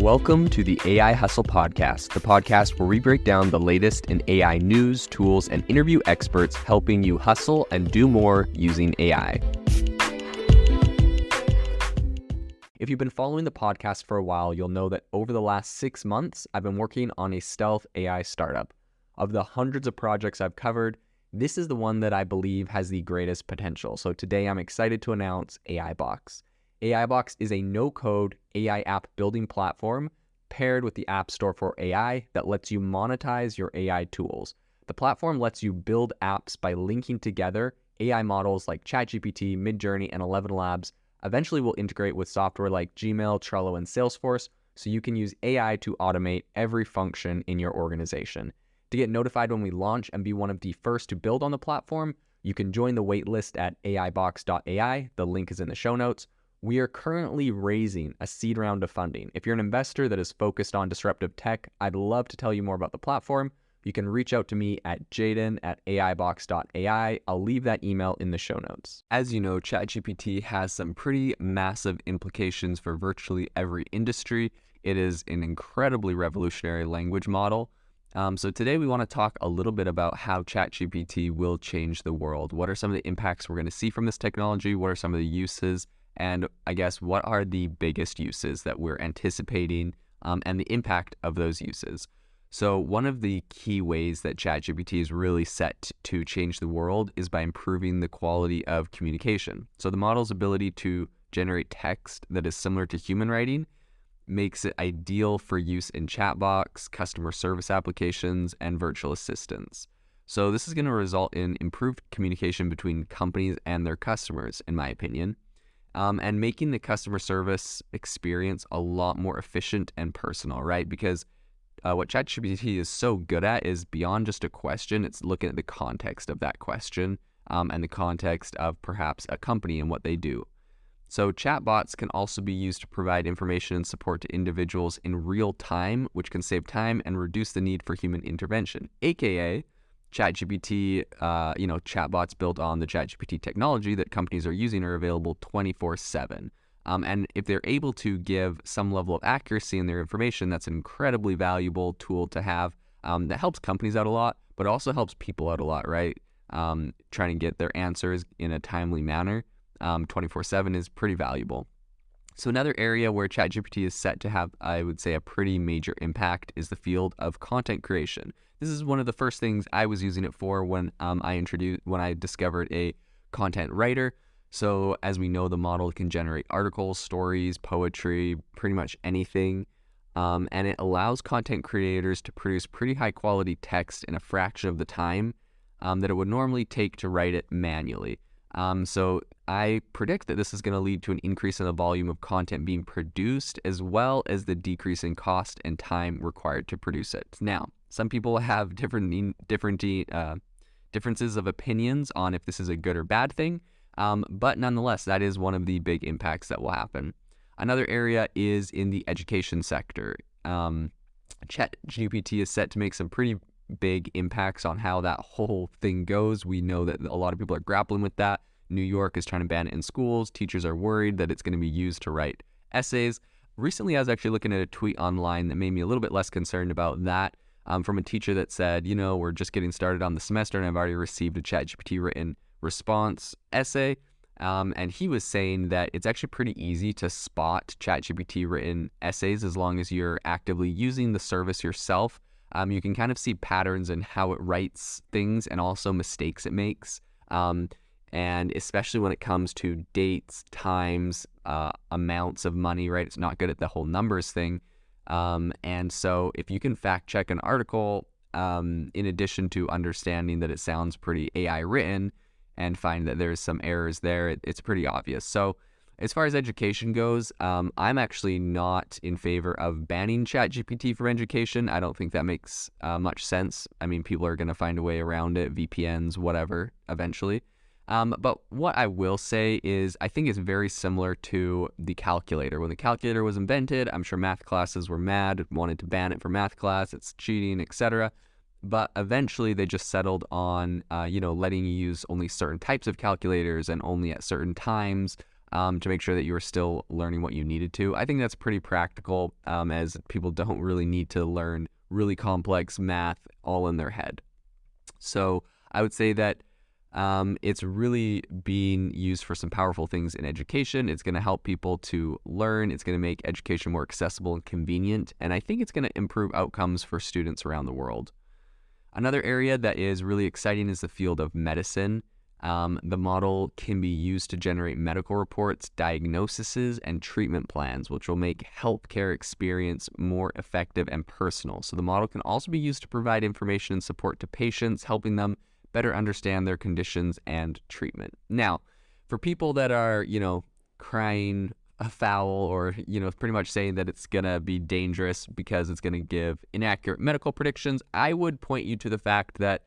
Welcome to the AI Hustle Podcast, the podcast where we break down the latest in AI news, tools, and interview experts helping you hustle and do more using AI. If you've been following the podcast for a while, you'll know that over the last 6 months, I've been working on a stealth AI startup. Of the hundreds of projects I've covered, this is the one that I believe has the greatest potential. So today I'm excited to announce AIBox. AIBox is a no-code AI app building platform paired with the App Store for AI that lets you monetize your AI tools. The platform lets you build apps by linking together AI models like ChatGPT, Midjourney, and 11 Labs. Eventually will integrate with software like Gmail, Trello, and Salesforce, so you can use AI to automate every function in your organization. To get notified when we launch and be one of the first to build on the platform, you can join the waitlist at aibox.ai. The link is in the show notes. We are currently raising a seed round of funding. If you're an investor that is focused on disruptive tech, I'd love to tell you more about the platform. You can reach out to me at jaden@aibox.ai. I'll leave that email in the show notes. As you know, ChatGPT has some pretty massive implications for virtually every industry. It is an incredibly revolutionary language model. So today we want to talk a little bit about how ChatGPT will change the world. What are some of the impacts we're going to see from this technology? What are some of the uses? And I guess what are the biggest uses that we're anticipating and the impact of those uses? So one of the key ways that ChatGPT is really set to change the world is by improving the quality of communication. So the model's ability to generate text that is similar to human writing makes it ideal for use in chatbots, customer service applications, and virtual assistants. So this is going to result in improved communication between companies and their customers, in my opinion. And making the customer service experience a lot more efficient and personal, right? Because what ChatGPT is so good at is beyond just a question, it's looking at the context of that question and the context of perhaps a company and what they do. So chatbots can also be used to provide information and support to individuals in real time, which can save time and reduce the need for human intervention, aka ChatGPT, chatbots built on the ChatGPT technology that companies are using are available 24/7. And if they're able to give some level of accuracy in their information, that's an incredibly valuable tool to have that helps companies out a lot, but also helps people out a lot, right? Trying to get their answers in a timely manner 24/7 is pretty valuable. So another area where ChatGPT is set to have, I would say, a pretty major impact is the field of content creation. This is one of the first things I was using it for when I discovered a content writer. So as we know, the model can generate articles, stories, poetry, pretty much anything. And it allows content creators to produce pretty high quality text in a fraction of the time that it would normally take to write it manually. So I predict that this is going to lead to an increase in the volume of content being produced, as well as the decrease in cost and time required to produce it. Now, some people have differences of opinions on if this is a good or bad thing, but nonetheless, that is one of the big impacts that will happen. Another area is in the education sector. ChatGPT is set to make some pretty big impacts on how that whole thing goes. We know that a lot of people are grappling with that. New York is trying to ban it in schools. Teachers are worried that it's going to be used to write essays. Recently, I was actually looking at a tweet online that made me a little bit less concerned about that from a teacher that said, we're just getting started on the semester and I've already received a ChatGPT written response essay. And he was saying that it's actually pretty easy to spot ChatGPT written essays as long as you're actively using the service yourself. You can kind of see patterns in how it writes things and also mistakes it makes. And especially when it comes to dates, times, amounts of money, right? It's not good at the whole numbers thing. And so if you can fact check an article, in addition to understanding that it sounds pretty AI written and find that there's some errors there, it's pretty obvious. So as far as education goes, I'm actually not in favor of banning ChatGPT from education. I don't think that makes much sense. I mean, people are going to find a way around it, VPNs, whatever, eventually. But what I will say is I think it's very similar to the calculator. When the calculator was invented, I'm sure math classes were mad, wanted to ban it for math class, it's cheating, etc. But eventually they just settled on, letting you use only certain types of calculators and only at certain times. to make sure that you are still learning what you needed to. I think that's pretty practical, as people don't really need to learn really complex math all in their head. So I would say that it's really being used for some powerful things in education. It's going to help people to learn. It's going to make education more accessible and convenient. And I think it's going to improve outcomes for students around the world. Another area that is really exciting is the field of medicine. The model can be used to generate medical reports, diagnoses, and treatment plans, which will make healthcare experience more effective and personal. So the model can also be used to provide information and support to patients, helping them better understand their conditions and treatment. Now, for people that are, crying foul or, pretty much saying that it's going to be dangerous because it's going to give inaccurate medical predictions, I would point you to the fact that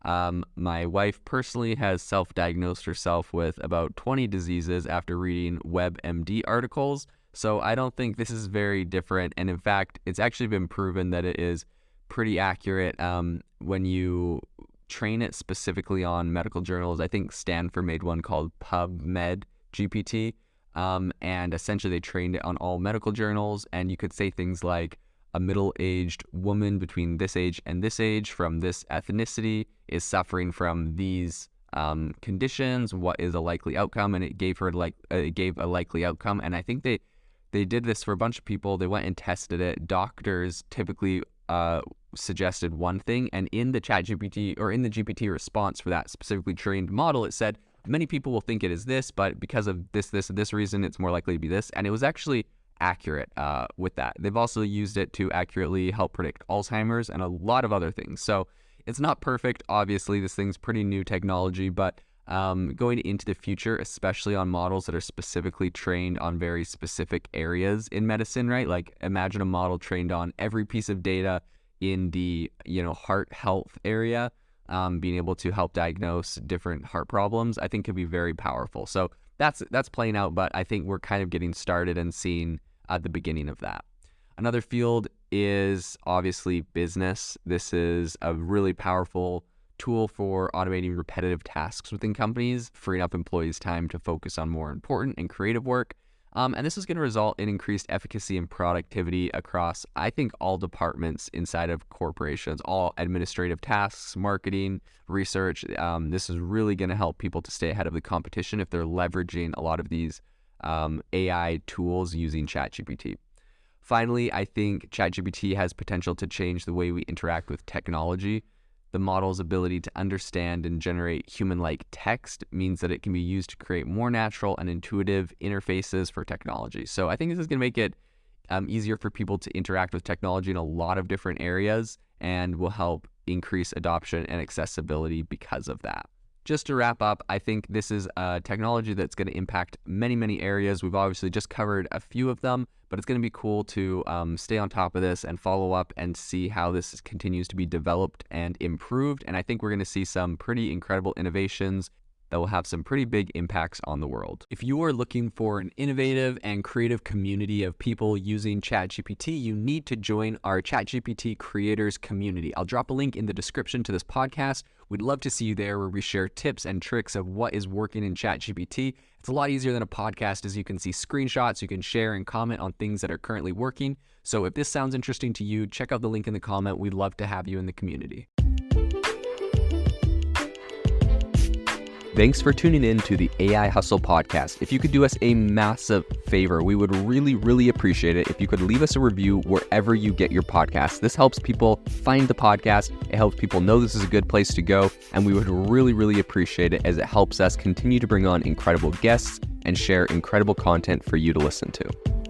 my wife personally has self-diagnosed herself with about 20 diseases after reading WebMD articles. So I don't think this is very different. And in fact, it's actually been proven that it is pretty accurate when you train it specifically on medical journals. I think Stanford made one called PubMed GPT. And essentially they trained it on all medical journals. And you could say things like, a middle-aged woman between this age and this age from this ethnicity is suffering from these conditions. What is a likely outcome? And it gave her it gave a likely outcome. And I think they did this for a bunch of people. They went and tested it. Doctors typically suggested one thing, and in the ChatGPT or in the GPT response for that specifically trained model, it said many people will think it is this, but because of this reason, it's more likely to be this. And it was actually accurate with that. They've also used it to accurately help predict Alzheimer's and a lot of other things. So it's not perfect. Obviously, this thing's pretty new technology, but going into the future, especially on models that are specifically trained on very specific areas in medicine, right? Like imagine a model trained on every piece of data in the heart health area, being able to help diagnose different heart problems, I think could be very powerful. So that's playing out, but I think we're kind of getting started and seeing the beginning of that. Another field is obviously business. This is a really powerful tool for automating repetitive tasks within companies, freeing up employees' time to focus on more important and creative work. And this is going to result in increased efficacy and productivity across, I think, all departments inside of corporations, all administrative tasks, marketing, research. This is really going to help people to stay ahead of the competition if they're leveraging a lot of these AI tools using ChatGPT. Finally, I think ChatGPT has potential to change the way we interact with technology. The model's ability to understand and generate human-like text means that it can be used to create more natural and intuitive interfaces for technology. So I think this is going to make it easier for people to interact with technology in a lot of different areas and will help increase adoption and accessibility because of that. Just to wrap up, I think this is a technology that's going to impact many, many areas. We've obviously just covered a few of them, but it's going to be cool to stay on top of this and follow up and see how this continues to be developed and improved. And I think we're going to see some pretty incredible innovations that will have some pretty big impacts on the world. If you are looking for an innovative and creative community of people using ChatGPT, you need to join our ChatGPT creators community. I'll drop a link in the description to this podcast. We'd love to see you there, where we share tips and tricks of what is working in ChatGPT. It's a lot easier than a podcast, as you can see screenshots, you can share and comment on things that are currently working. So if this sounds interesting to you, check out the link in the comment. We'd love to have you in the community. Thanks for tuning in to the AI Hustle podcast. If you could do us a massive favor, we would really, really appreciate it if you could leave us a review wherever you get your podcasts. This helps people find the podcast. It helps people know this is a good place to go. And we would really, really appreciate it, as it helps us continue to bring on incredible guests and share incredible content for you to listen to.